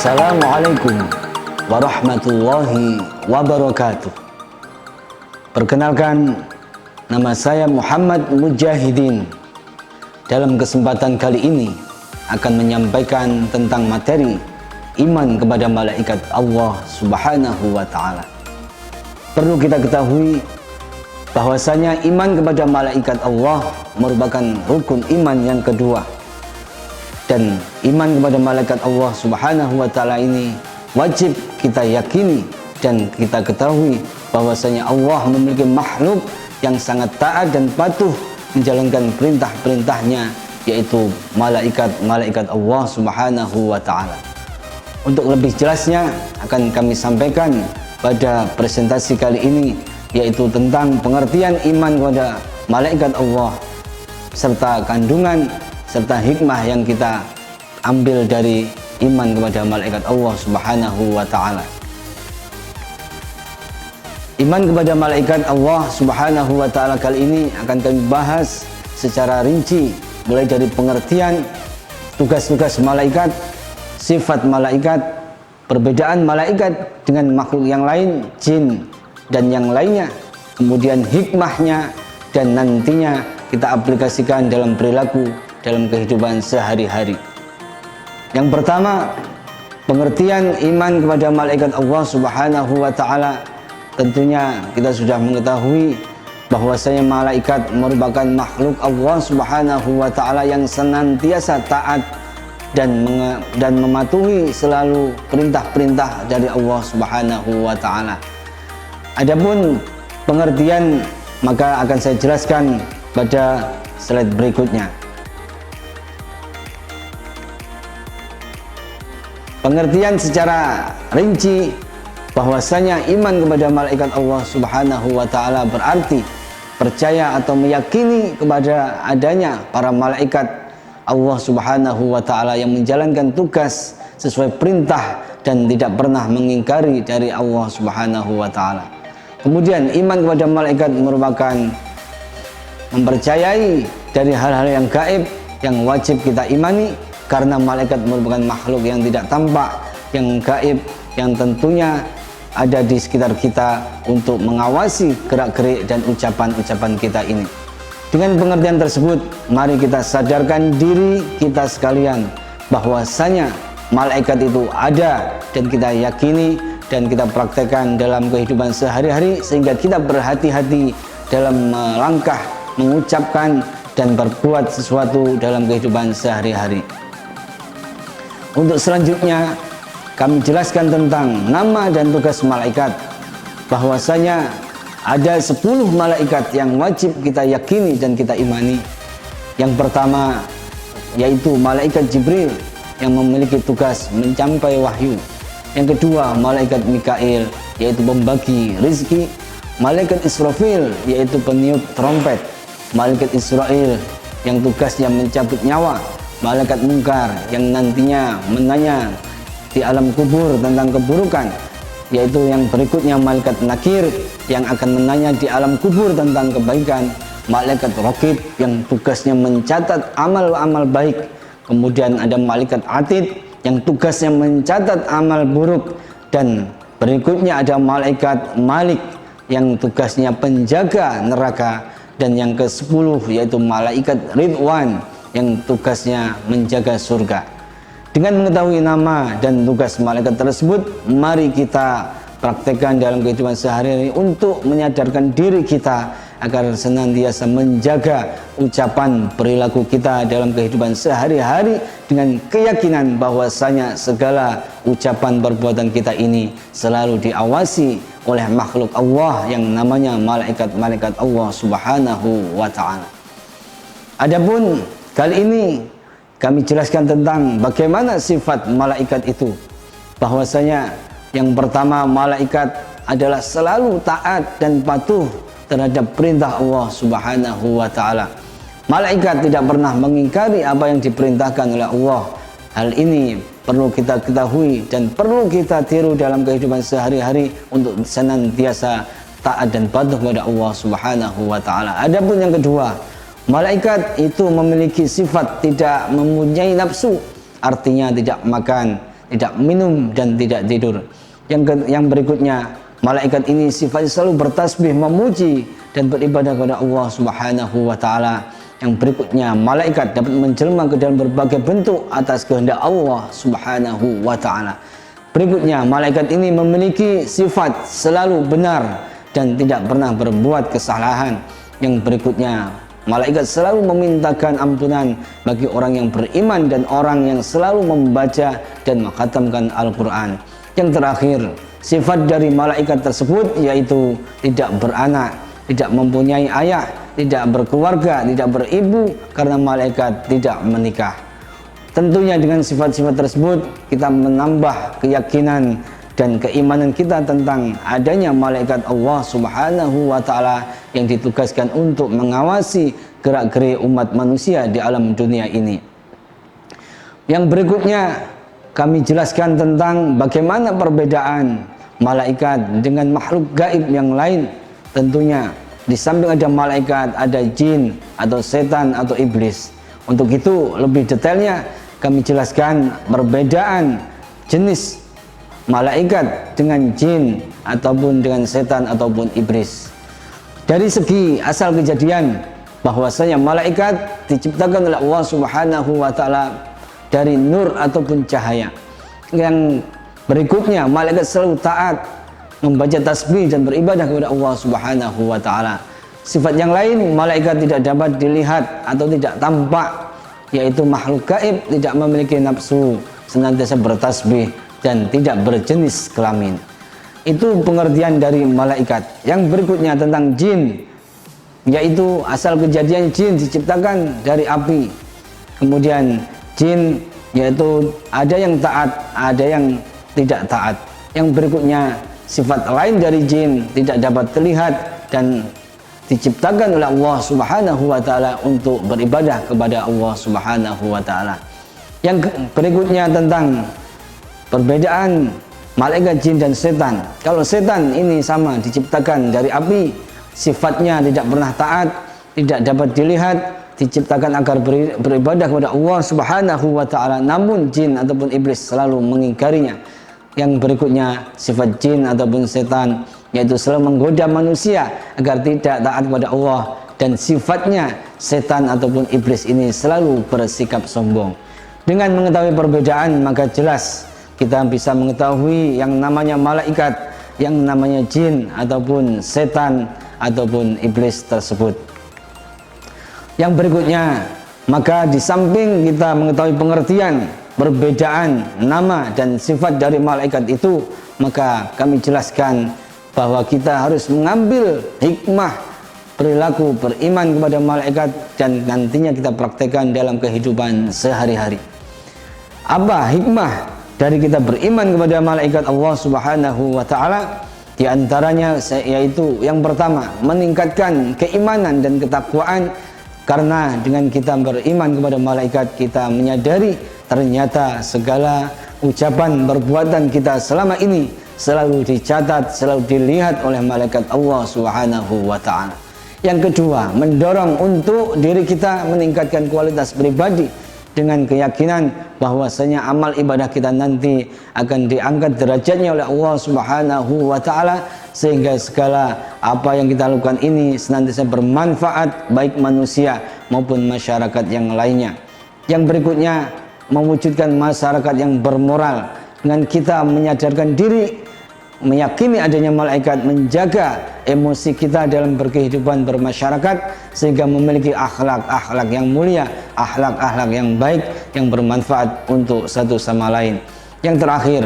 Assalamualaikum warahmatullahi wabarakatuh. Perkenalkan, nama saya Muhammad Mujahidin. Dalam kesempatan kali ini akan menyampaikan tentang materi iman kepada malaikat Allah Subhanahu wa Ta'ala. Perlu kita ketahui bahwasanya iman kepada malaikat Allah merupakan rukun iman yang kedua. Dan iman kepada malaikat Allah Subhanahu wa Ta'ala ini wajib kita yakini dan kita ketahui bahwasanya Allah memiliki makhluk yang sangat taat dan patuh menjalankan perintah-perintahnya, yaitu malaikat-malaikat Allah Subhanahu wa Ta'ala. Untuk lebih jelasnya akan kami sampaikan pada presentasi kali ini, yaitu tentang pengertian iman kepada malaikat Allah serta kandungan serta hikmah yang kita ambil dari iman kepada malaikat Allah Subhanahu wa Ta'ala. Iman kepada malaikat Allah Subhanahu wa Ta'ala kali ini akan kami bahas secara rinci, mulai dari pengertian tugas-tugas malaikat, sifat malaikat, perbedaan malaikat dengan makhluk yang lain, jin dan yang lainnya, kemudian hikmahnya, dan nantinya kita aplikasikan dalam perilaku dalam kehidupan sehari-hari. Yang pertama, pengertian iman kepada malaikat Allah Subhanahu wa Ta'ala. Tentunya kita sudah mengetahui bahwasanya malaikat merupakan makhluk Allah Subhanahu wa Ta'ala yang senantiasa taat dan mematuhi selalu perintah-perintah dari Allah Subhanahu wa Ta'ala. Adapun pengertian maka akan saya jelaskan pada slide berikutnya. Pengertian secara rinci bahwasanya iman kepada malaikat Allah Subhanahu wa Ta'ala berarti percaya atau meyakini kepada adanya para malaikat Allah Subhanahu wa Ta'ala yang menjalankan tugas sesuai perintah dan tidak pernah mengingkari dari Allah Subhanahu wa Ta'ala. Kemudian iman kepada malaikat merupakan mempercayai dari hal-hal yang gaib yang wajib kita imani, karena malaikat merupakan makhluk yang tidak tampak, yang gaib, yang tentunya ada di sekitar kita untuk mengawasi gerak-gerik dan ucapan-ucapan kita ini. Dengan pengertian tersebut, mari kita sadarkan diri kita sekalian bahwasanya malaikat itu ada dan kita yakini dan kita praktekkan dalam kehidupan sehari-hari, sehingga kita berhati-hati dalam melangkah, mengucapkan dan berbuat sesuatu dalam kehidupan sehari-hari. Untuk selanjutnya kami jelaskan tentang nama dan tugas malaikat, bahwasanya ada 10 malaikat yang wajib kita yakini dan kita imani. Yang pertama yaitu malaikat Jibril yang memiliki tugas mencampai wahyu. Yang kedua malaikat Mikail yaitu pembagi rizki. Malaikat Israfil yaitu peniup trompet. Malaikat Israel yang tugasnya mencabut nyawa. Malaikat Munkar yang nantinya menanya di alam kubur tentang keburukan, yaitu yang berikutnya malaikat Nakir yang akan menanya di alam kubur tentang kebaikan. Malaikat Raqib yang tugasnya mencatat amal-amal baik. Kemudian ada malaikat Atid yang tugasnya mencatat amal buruk, dan berikutnya ada malaikat Malik yang tugasnya penjaga neraka, dan yang ke-10 yaitu malaikat Ridwan yang tugasnya menjaga surga. Dengan mengetahui nama dan tugas malaikat tersebut, mari kita praktekkan dalam kehidupan sehari-hari untuk menyadarkan diri kita agar senantiasa menjaga ucapan perilaku kita dalam kehidupan sehari-hari dengan keyakinan bahwasanya segala ucapan perbuatan kita ini selalu diawasi oleh makhluk Allah yang namanya malaikat-malaikat Allah Subhanahu wa Ta'ala. Adapun kali ini kami jelaskan tentang bagaimana sifat malaikat itu. Bahwasanya yang pertama, malaikat adalah selalu taat dan patuh terhadap perintah Allah Subhanahu wa Ta'ala. Malaikat tidak pernah mengingkari apa yang diperintahkan oleh Allah. Hal ini perlu kita ketahui dan perlu kita tiru dalam kehidupan sehari-hari untuk senantiasa taat dan patuh kepada Allah Subhanahu wa Ta'ala. Adapun yang kedua, malaikat itu memiliki sifat tidak mempunyai nafsu, artinya tidak makan, tidak minum dan tidak tidur. Yang berikutnya, malaikat ini sifatnya selalu bertasbih, memuji dan beribadah kepada Allah Subhanahu wa taala. Yang berikutnya, malaikat dapat menjelma ke dalam berbagai bentuk atas kehendak Allah Subhanahu wa taala. Berikutnya, malaikat ini memiliki sifat selalu benar dan tidak pernah berbuat kesalahan. Yang berikutnya, malaikat selalu memintakan ampunan bagi orang yang beriman dan orang yang selalu membaca dan mengkhatamkan Al-Quran. Yang terakhir, sifat dari malaikat tersebut yaitu tidak beranak, tidak mempunyai ayah, tidak berkeluarga, tidak beribu, karena malaikat tidak menikah. Tentunya dengan sifat-sifat tersebut kita menambah keyakinan dan keimanan kita tentang adanya malaikat Allah Subhanahu wa taala yang ditugaskan untuk mengawasi gerak-gerik umat manusia di alam dunia ini. Yang berikutnya kami jelaskan tentang bagaimana perbedaan malaikat dengan makhluk gaib yang lain. Tentunya di samping ada malaikat, ada jin atau setan atau iblis. Untuk itu lebih detailnya kami jelaskan perbedaan jenis malaikat dengan jin ataupun dengan setan ataupun iblis. Dari segi asal kejadian, bahwasanya malaikat diciptakan oleh Allah Subhanahu wa taala dari nur ataupun cahaya. Yang berikutnya, malaikat selalu taat, membaca tasbih dan beribadah kepada Allah Subhanahu wa taala. Sifat yang lain, malaikat tidak dapat dilihat atau tidak tampak, yaitu makhluk gaib, tidak memiliki nafsu, senantiasa bertasbih dan tidak berjenis kelamin. Itu pengertian dari malaikat. Yang berikutnya tentang jin, yaitu asal kejadian jin diciptakan dari api. Kemudian jin yaitu ada yang taat, ada yang tidak taat. Yang berikutnya, sifat lain dari jin tidak dapat terlihat dan diciptakan oleh Allah Subhanahu wa taala untuk beribadah kepada Allah Subhanahu wa taala. Yang berikutnya tentang perbedaan malaikat jin dan setan. Kalau setan ini sama, diciptakan dari api, sifatnya tidak pernah taat, tidak dapat dilihat, diciptakan agar beribadah kepada Allah Subhanahu wa taala. Namun jin ataupun iblis selalu mengingkarinya. Yang berikutnya, sifat jin ataupun setan yaitu selalu menggoda manusia agar tidak taat kepada Allah, dan sifatnya setan ataupun iblis ini selalu bersikap sombong. Dengan mengetahui perbedaan, maka jelas kita bisa mengetahui yang namanya malaikat, yang namanya jin ataupun setan ataupun iblis tersebut. Yang berikutnya, maka di samping kita mengetahui pengertian perbedaan nama dan sifat dari malaikat itu, maka kami jelaskan bahwa kita harus mengambil hikmah perilaku beriman kepada malaikat dan nantinya kita praktekkan dalam kehidupan sehari-hari. Apa hikmah dari kita beriman kepada malaikat Allah Subhanahu wa taala? Di antaranya yaitu yang pertama, meningkatkan keimanan dan ketakwaan, karena dengan kita beriman kepada malaikat kita menyadari ternyata segala ucapan perbuatan kita selama ini selalu dicatat, selalu dilihat oleh malaikat Allah Subhanahu wa taala. Yang kedua, mendorong untuk diri kita meningkatkan kualitas pribadi dengan keyakinan bahwasanya amal ibadah kita nanti akan diangkat derajatnya oleh Allah Subhanahu wa taala, sehingga segala apa yang kita lakukan ini senantiasa bermanfaat baik manusia maupun masyarakat yang lainnya. Yang berikutnya, mewujudkan masyarakat yang bermoral dengan kita menyadarkan diri, meyakini adanya malaikat, menjaga emosi kita dalam berkehidupan bermasyarakat sehingga memiliki akhlak-akhlak yang mulia, akhlak-akhlak yang baik yang bermanfaat untuk satu sama lain. Yang terakhir,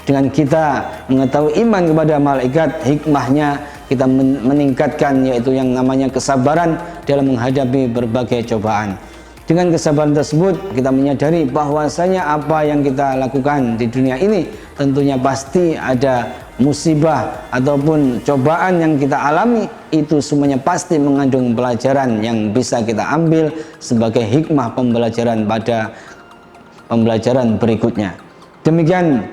dengan kita mengetahui iman kepada malaikat, hikmahnya kita meningkatkan yaitu yang namanya kesabaran dalam menghadapi berbagai cobaan. Dengan kesabaran tersebut kita menyadari bahwasanya apa yang kita lakukan di dunia ini tentunya pasti ada musibah ataupun cobaan yang kita alami, itu semuanya pasti mengandung pelajaran yang bisa kita ambil sebagai hikmah pembelajaran pada pembelajaran berikutnya. Demikian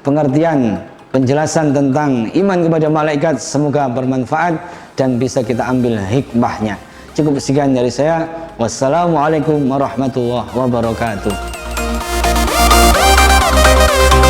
pengertian penjelasan tentang iman kepada malaikat, semoga bermanfaat dan bisa kita ambil hikmahnya. Cukup sekian dari saya. Wassalamualaikum warahmatullahi wabarakatuh. Wabarakatuh.